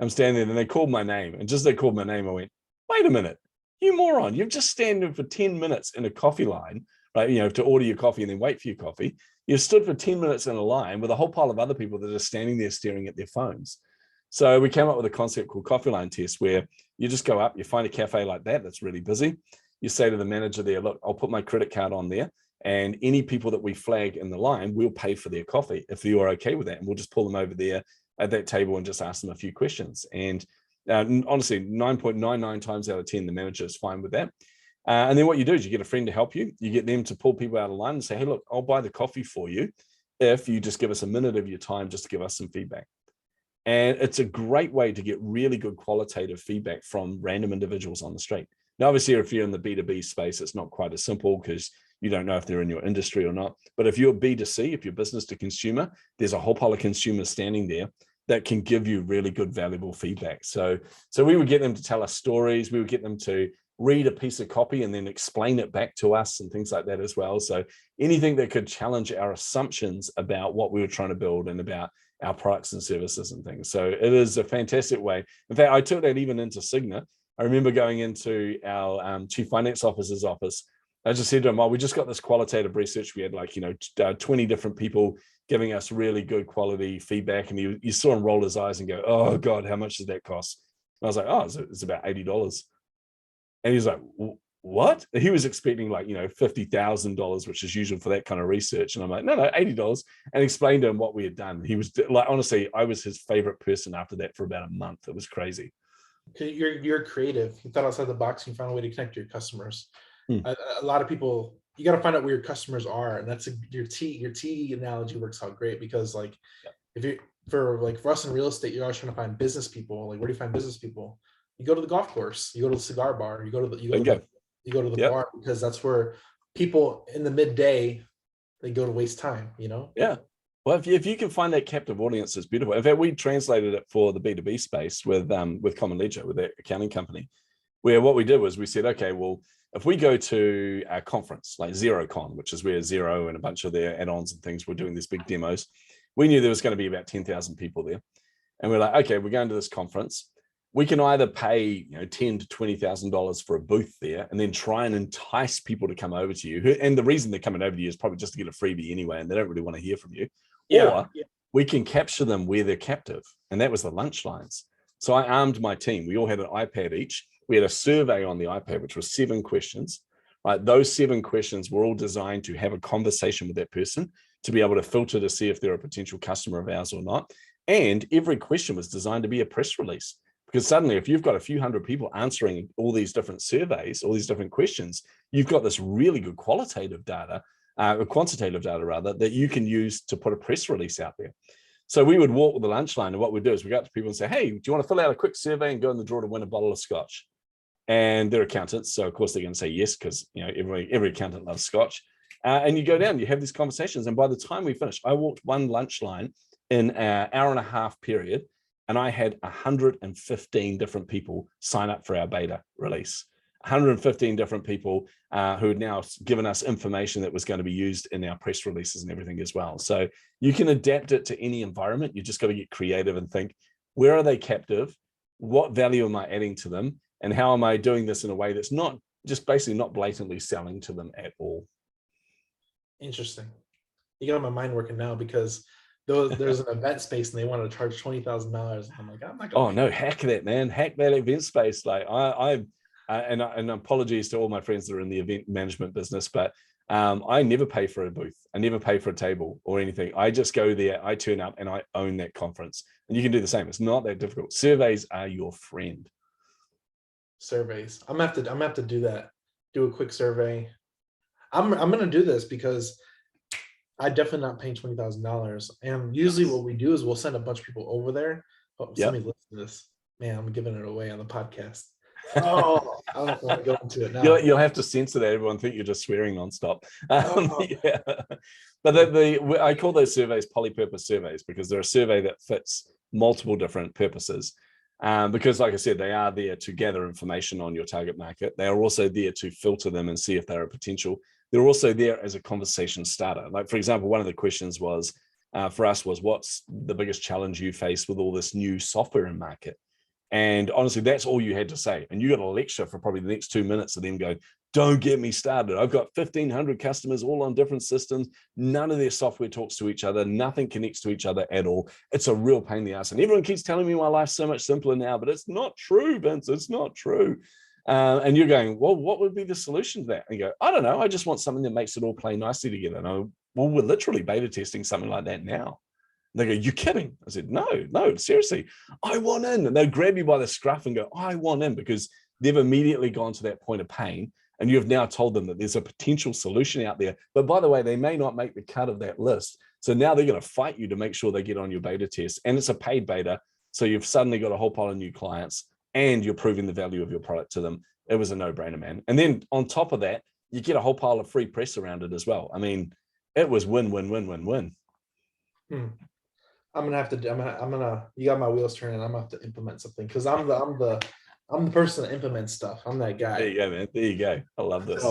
I'm standing there and they called my name, and just as they called my name, I went, wait a minute, you moron, you've just standing for 10 minutes in a coffee line, right? To order your coffee and then wait for your coffee. You've stood for 10 minutes in a line with a whole pile of other people that are standing there staring at their phones. So we came up with a concept called coffee line test, where you just go up, you find a cafe like that that's really busy. You say to the manager there, look, I'll put my credit card on there, and any people that we flag in the line, we'll pay for their coffee if you're okay with that. And we'll just pull them over there at that table and just ask them a few questions. And honestly, 9.99 times out of 10, the manager is fine with that. And then what you do is you get a friend to help you. You get them to pull people out of line and say, hey, look, I'll buy the coffee for you if you just give us a minute of your time just to give us some feedback. And it's a great way to get really good qualitative feedback from random individuals on the street. Now, obviously, if you're in the B2B space, it's not quite as simple because you don't know if they're in your industry or not. But if you're B2C, if you're business to consumer, there's a whole pile of consumers standing there that can give you really good, valuable feedback. So we would get them to tell us stories. We would get them to read a piece of copy and then explain it back to us and things like that as well. So anything that could challenge our assumptions about what we were trying to build and about our products and services and things. So it is a fantastic way. In fact, I took that even into Cigna. I remember going into our chief finance officer's office. I just said to him, well, we just got this qualitative research. We had 20 different people giving us really good quality feedback. And you saw him roll his eyes and go, oh God, how much does that cost? And I was like, oh, it's about $80. And he's like, what? He was expecting $50,000, which is usual for that kind of research. And I'm like, no, $80, and explained to him what we had done. He was like, honestly, I was his favorite person after that for about a month. It was crazy. You're creative. You thought outside the box. You found a way to connect to your customers. A lot of people, you got to find out where your customers are, and that's your tea analogy works out great because if for us in real estate, you're always trying to find business people. Like, where do you find business people? You go to the golf course. You go to the cigar bar. You go to the bar because that's where people in the midday, they go to waste time, you know? Yeah. Well, if you can find that captive audience, it's beautiful. In fact, we translated it for the B2B space with Common Ledger, with that accounting company, where what we did was we said, okay, well, if we go to a conference like XeroCon, which is where Xero and a bunch of their add-ons and things were doing these big demos, we knew there was going to be about 10,000 people there. And we're like, okay, we're going to this conference. We can either pay $10,000 to $20,000 for a booth there and then try and entice people to come over to you. And the reason they're coming over to you is probably just to get a freebie anyway, and they don't really want to hear from you. Or we can capture them where they're captive. And that was the lunch lines. So I armed my team. We all had an iPad each. We had a survey on the iPad, which was 7 questions. Right? Those 7 questions were all designed to have a conversation with that person, to be able to filter to see if they're a potential customer of ours or not. And every question was designed to be a press release. Because suddenly, if you've got a few hundred people answering all these different surveys, all these different questions, you've got this really good quantitative data rather, that you can use to put a press release out there. So we would walk with the lunch line, and what we'd do is we go up to people and say, hey, do you want to fill out a quick survey and go in the draw to win a bottle of scotch? And they're accountants, so of course they're going to say yes, because every accountant loves scotch. And you go down, you have these conversations, and by the time we finish, I walked one lunch line in an hour and a half period, and I had 115 different people sign up for our beta release. 115 different people who had now given us information that was going to be used in our press releases and everything as well. So you can adapt it to any environment. You just got to get creative and think, where are they captive? What value am I adding to them? And how am I doing this in a way that's not just basically not blatantly selling to them at all? Interesting. You got my mind working now, because there's an event space and they want to charge $20,000. I'm like, I'm not gonna. Oh no, hack that, man. Hack that event space. Like and apologies to all my friends that are in the event management business, but I never pay for a booth. I never pay for a table or anything. I just go there, I turn up, and I own that conference. And you can do the same. It's not that difficult. Surveys are your friend. Surveys. I'm gonna have to do that. Do a quick survey. I'm gonna do this because I definitely not paying $20,000. And usually what we do is we'll send a bunch of people over there. Oh, somebody listen to this. Man, I'm giving it away on the podcast. Oh, I don't want to go into it now. You'll have to censor that. Everyone think you're just swearing nonstop. Yeah. But I call those surveys polypurpose surveys, because they're a survey that fits multiple different purposes. Because like I said, they are there to gather information on your target market. They are also there to filter them and see if they're a potential. They're also there as a conversation starter. Like, for example, one of the questions was, for us was, what's the biggest challenge you face with all this new software in market? And honestly, that's all you had to say. And you got a lecture for probably the next 2 minutes of them going, don't get me started. I've got 1,500 customers all on different systems. None of their software talks to each other. Nothing connects to each other at all. It's a real pain in the ass. And everyone keeps telling me my life's so much simpler now, but it's not true, Vince. It's not true. And you're going, well, what would be the solution to that? And you go, I don't know. I just want something that makes it all play nicely together. And I go, well, we're literally beta testing something like that now. They go, you kidding? I said, no, seriously, I want in. And they'll grab you by the scruff and go, I want in, because they've immediately gone to that point of pain. And you have now told them that there's a potential solution out there. But by the way, they may not make the cut of that list. So now they're going to fight you to make sure they get on your beta test. And it's a paid beta. So you've suddenly got a whole pile of new clients, and you're proving the value of your product to them. It was a no-brainer, man. And then on top of that, you get a whole pile of free press around it as well. I mean, it was win, win, win, win, win. I'm gonna you got my wheels turning. I'm gonna have to implement something, because I'm the person that implements stuff. I'm that guy. There you go, man. There you go. I love this.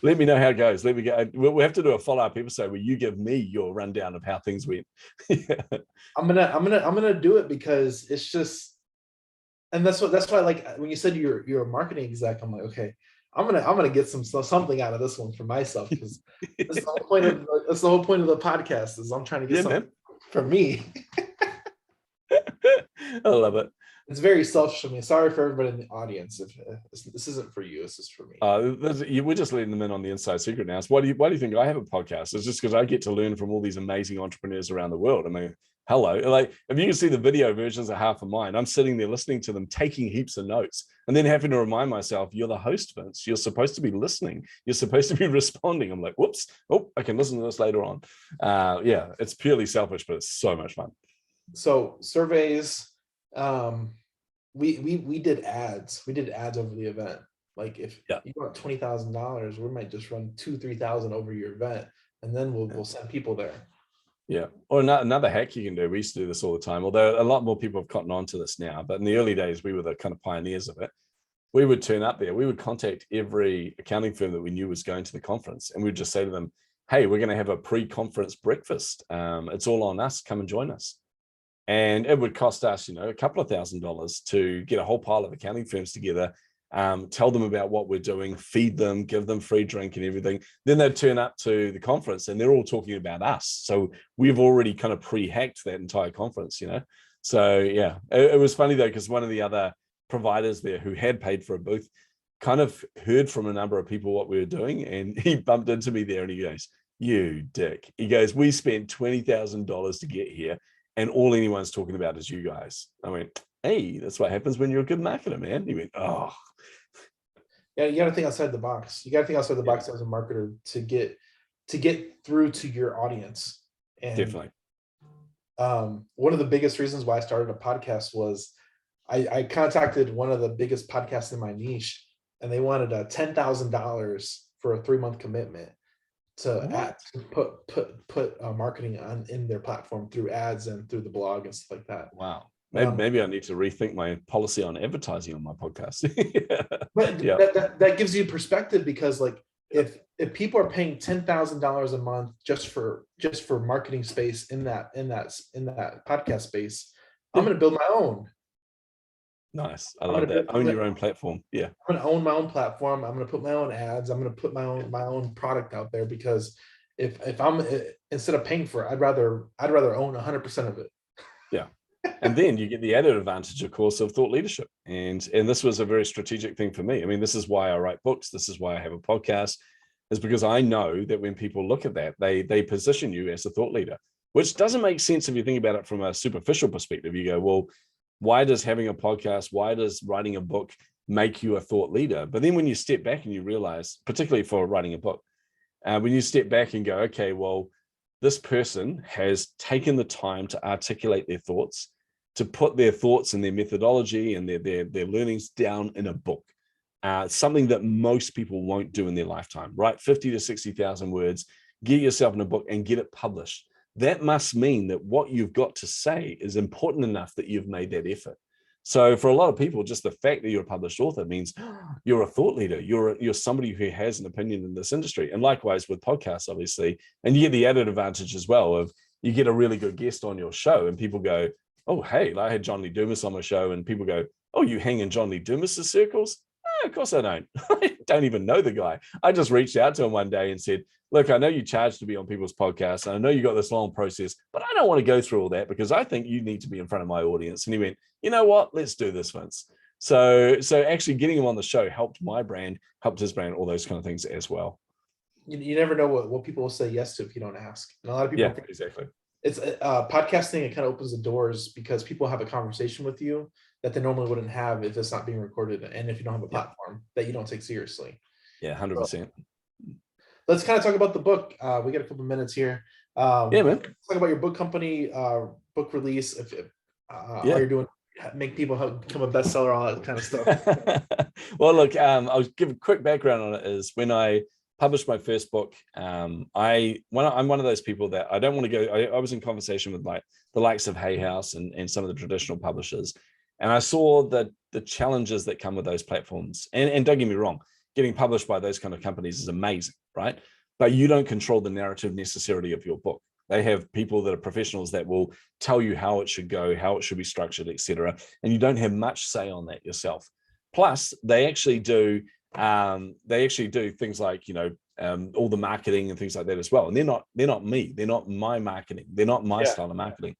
Let me know how it goes. Let me go. We'll have to do a follow-up episode where you give me your rundown of how things went. I'm gonna do it, because it's just, and that's why, like, when you said you're a marketing exec, I'm like, okay, I'm gonna get something out of this one for myself, because that's the whole point of the podcast, is I'm trying to get something for me. I love it. It's very selfish of me. Sorry for everybody in the audience if this isn't for you. This is for me. We're just letting them in on the inside secret now. So why do you think I have a podcast? It's just because I get to learn from all these amazing entrepreneurs around the world. I mean, hello. Like, if you can see the video versions of half of mine, I'm sitting there listening to them, taking heaps of notes, and then having to remind myself, you're the host, Vince. You're supposed to be listening. You're supposed to be responding. I'm like, whoops. Oh, I can listen to this later on. Yeah, it's purely selfish, but it's so much fun. So surveys, we did ads. We did ads over the event. Like if Yeah. you want $20,000, we might just run 2-3,000 over your event, and then we'll send people there. Yeah. Or another hack you can do. We used to do this all the time, although a lot more people have cottoned on to this now. But in the early days, we were the kind of pioneers of it. We would turn up there. We would contact every accounting firm that we knew was going to the conference, and we'd just say to them, hey, we're going to have a pre-conference breakfast. It's all on us. Come and join us. And it would cost us, a couple of $1,000s to get a whole pile of accounting firms together, tell them about what we're doing, feed them, give them free drink and everything. Then they'd turn up to the conference and they're all talking about us. So we've already kind of pre-hacked that entire conference, So yeah, it was funny though, because one of the other providers there who had paid for a booth kind of heard from a number of people what we were doing, and he bumped into me there and he goes, you dick. He goes, we spent $20,000 to get here and all anyone's talking about is you guys. I went, hey, that's what happens when you're a good marketer, man. He went, oh. Yeah, you got to think outside the box. You got to think outside the box as a marketer to get through to your audience. And definitely. One of the biggest reasons why I started a podcast was I contacted one of the biggest podcasts in my niche, and they wanted $10,000 for a 3-month commitment to put marketing in their platform through ads and through the blog and stuff like that. Wow. Maybe I need to rethink my policy on advertising on my podcast. But yeah. that gives you perspective, because like if people are paying $10,000 a month just for marketing space in that podcast space, I'm going to build my own. Nice. I love that. Own your own platform. Yeah. I'm going to own my own platform. I'm going to put my own ads. I'm going to put my own product out there, because if I'm, instead of paying for it, I'd rather own 100% of it. Yeah. And then you get the added advantage, of course, of thought leadership. And this was a very strategic thing for me. I mean, this is why I write books. This is why I have a podcast, is because I know that when people look at that, they position you as a thought leader, which doesn't make sense if you think about it from a superficial perspective. You go, well, why does having a podcast, why does writing a book make you a thought leader? But then when you step back and you realize, particularly for writing a book, when you step back and go, okay, well, this person has taken the time to articulate their thoughts, to put their thoughts and their methodology and their learnings down in a book, something that most people won't do in their lifetime, right? 50 to 60,000 words, get yourself in a book and get it published. That must mean that what you've got to say is important enough that you've made that effort. So for a lot of people, just the fact that you're a published author means you're a thought leader. You're somebody who has an opinion in this industry. And likewise with podcasts, obviously, and you get the added advantage as well of you get a really good guest on your show and people go, oh, hey, I had John Lee Dumas on my show, and people go, oh, you hang in John Lee Dumas's circles? Of course I don't. I don't even know the guy. I just reached out to him one day and said, look, I know you charge to be on people's podcasts, and I know you got this long process, but I don't want to go through all that because I think you need to be in front of my audience. And he went, you know what? Let's do this, Vince. So actually getting him on the show helped my brand, helped his brand, all those kind of things as well. You never know what people will say yes to if you don't ask. And a lot of people think exactly. It's podcasting. It kind of opens the doors because people have a conversation with you that they normally wouldn't have if it's not being recorded, and if you don't have a platform that you don't take seriously. Yeah, 100%. So, let's kind of talk about the book. We got a couple minutes here. Yeah, man. Let's talk about your book company, book release. If all you're doing, make people become a bestseller, all that kind of stuff. Well, look, I'll give a quick background on it. Is when I published my first book, I'm one of those people that I don't want to go. I was in conversation with like the likes of Hay House and some of the traditional publishers, and I saw the challenges that come with those platforms. And don't get me wrong, getting published by those kind of companies is amazing, right? But you don't control the narrative necessarily of your book. They have people that are professionals that will tell you how it should go, how it should be structured, etc. And you don't have much say on that yourself. Plus, they actually do things like, all the marketing and things like that as well. And they're not me. They're not my marketing. They're not my style of marketing.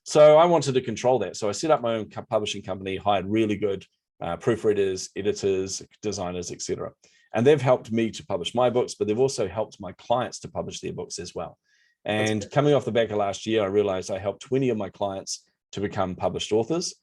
So I wanted to control that. So I set up my own publishing company, hired really good proofreaders, editors, designers, etc. And they've helped me to publish my books, but they've also helped my clients to publish their books as well. And coming off the back of last year, I realized I helped 20 of my clients to become published authors.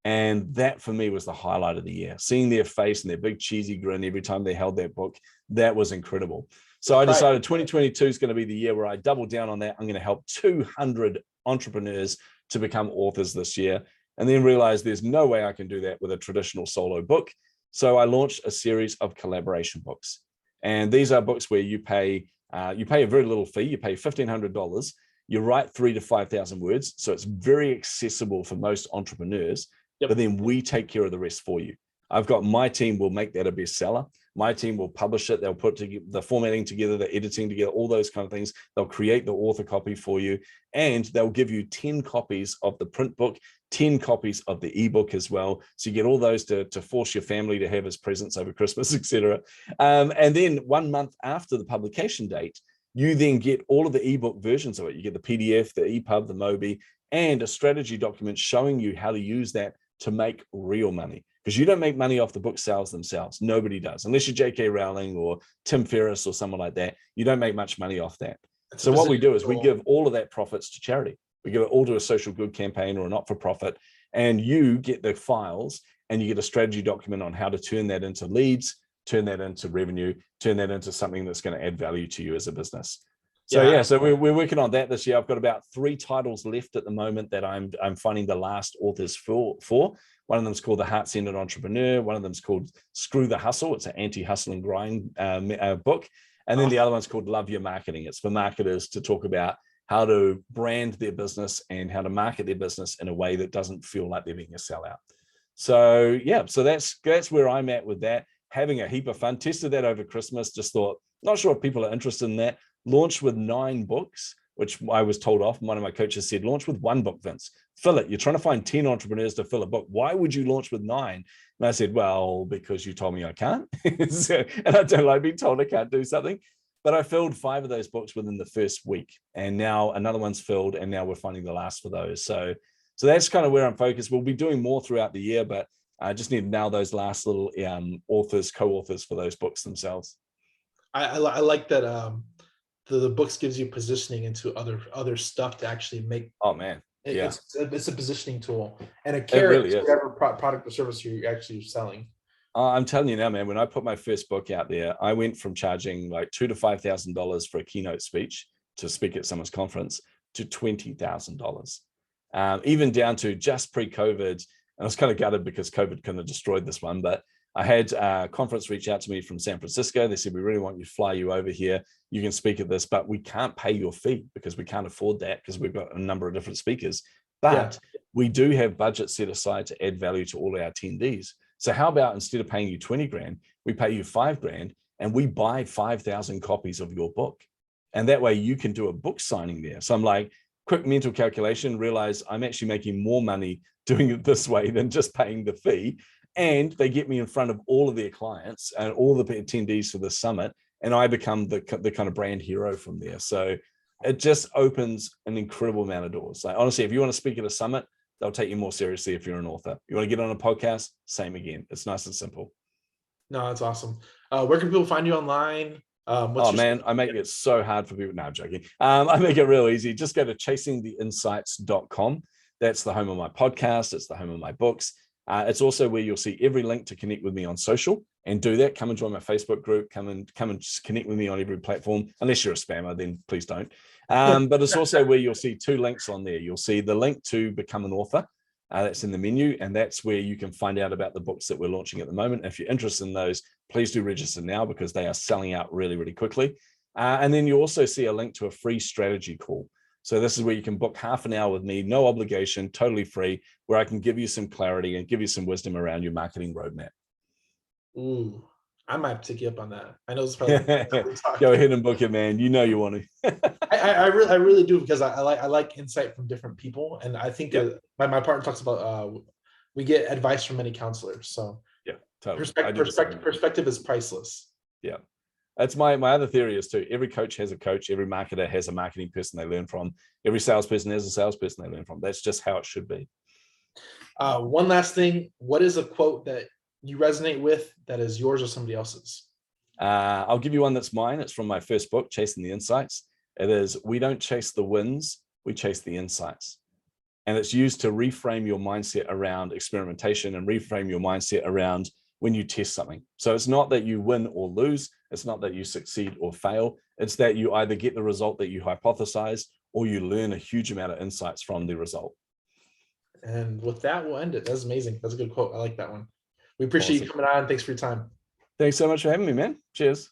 And that for me was the highlight of the year. Seeing their face and their big cheesy grin every time they held that book, that was incredible. So I decided 2022 is going to be the year where I double down on that. I'm going to help 200 entrepreneurs to become authors this year, and then realize there's no way I can do that with a traditional solo book. So I launched a series of collaboration books. And these are books where you pay a very little fee. You pay $1,500. You write 3,000 to 5,000 words. So it's very accessible for most entrepreneurs, but then we take care of the rest for you. I've got my team will make that a bestseller. My team will publish it. They'll put the formatting together, the editing together, all those kind of things. They'll create the author copy for you, and they'll give you 10 copies of the print book, 10 copies of the ebook as well. So you get all those to force your family to have as presents over Christmas, etc. And then 1 month after the publication date, you then get all of the ebook versions of it. You get the PDF, the EPUB, the Mobi, and a strategy document showing you how to use that to make real money. Because you don't make money off the book sales themselves. Nobody does. Unless you're J.K. Rowling or Tim Ferriss or someone like that, you don't make much money off that. So what we do is we give all of that profits to charity. We give it all to a social good campaign or a not-for-profit, and you get the files and you get a strategy document on how to turn that into leads, turn that into revenue, turn that into something that's going to add value to you as a business. So so we're working on that this year. I've got about 3 titles left at the moment that I'm finding the last authors for. One of them is called The Heart-Centered Entrepreneur. One of them is called Screw the Hustle. It's an anti-hustle and grind book. And then the other one's called Love Your Marketing. It's for marketers to talk about how to brand their business and how to market their business in a way that doesn't feel like they're being a sellout. So so that's where I'm at with that. Having a heap of fun. Tested that over Christmas. Just thought, not sure if people are interested in that. Launched with 9 books, which I was told off. One of my coaches said, launch with 1 book, Vince. Fill it. You're trying to find 10 entrepreneurs to fill a book. Why would you launch with 9? And I said, well, because you told me I can't. And I don't like being told I can't do something. But I filled 5 of those books within the first week. And now another one's filled. And now we're finding the last for those. So that's kind of where I'm focused. We'll be doing more throughout the year, but I just need to nail those last little authors, co-authors for those books themselves. I like that. The books gives you positioning into other stuff to actually make. Oh man, it's a positioning tool and a carrot really to whatever product or service you're actually selling. I'm telling you now, man. When I put my first book out there, I went from charging like $2,000 to $5,000 for a keynote speech to speak at someone's conference to $20,000, even down to just pre-COVID. I was kind of gutted because COVID kind of destroyed this one, but I had a conference reach out to me from San Francisco. They said, we really want you to fly you over here. You can speak at this, but we can't pay your fee because we can't afford that because we've got a number of different speakers. But we do have budget set aside to add value to all our attendees. So how about instead of paying you 20 grand, we pay you 5 grand and we buy 5,000 copies of your book. And that way you can do a book signing there. So I'm like, quick mental calculation, realize I'm actually making more money doing it this way than just paying the fee. And they get me in front of all of their clients and all the attendees for the summit. And I become the kind of brand hero from there. So it just opens an incredible amount of doors. Like honestly, if you want to speak at a summit, they'll take you more seriously if you're an author. You want to get on a podcast, same again. It's nice and simple. No, that's awesome. Where can people find you online? Man, I make it so hard for people. No, I'm joking. I make it real easy. Just go to chasingtheinsights.com. That's the home of my podcast. It's the home of my books. It's also where you'll see every link to connect with me on social, and do that. Come and join my Facebook group. Come and just connect with me on every platform. Unless you're a spammer, then please don't. But it's also where you'll see 2 links on there. You'll see the link to become an author. That's in the menu, and that's where you can find out about the books that we're launching at the moment. If you're interested in those, please do register now because they are selling out really, really quickly. And then you also see a link to a free strategy call. So this is where you can book half an hour with me, no obligation, totally free, where I can give you some clarity and give you some wisdom around your marketing roadmap. Ooh, I might take you up on that. I know it's probably go ahead and book it, man. You know you want to. I really do, because I like insight from different people, and I think my partner talks about we get advice from many counselors. So totally. Perspective is priceless. Yeah. That's my other theory is too. Every coach has a coach. Every marketer has a marketing person they learn from. Every salesperson has a salesperson they learn from. That's just how it should be. One last thing. What is a quote that you resonate with that is yours or somebody else's? I'll give you one that's mine. It's from my first book, Chasing the Insights. It is, we don't chase the wins, we chase the insights. And it's used to reframe your mindset around experimentation and reframe your mindset around when you test something. So it's not that you win or lose. It's not that you succeed or fail. It's that you either get the result that you hypothesize or you learn a huge amount of insights from the result. And with that, we'll end it. That's amazing. That's a good quote. I like that one. We appreciate you Awesome. coming on. Thanks for your time. Thanks so much for having me, man. Cheers.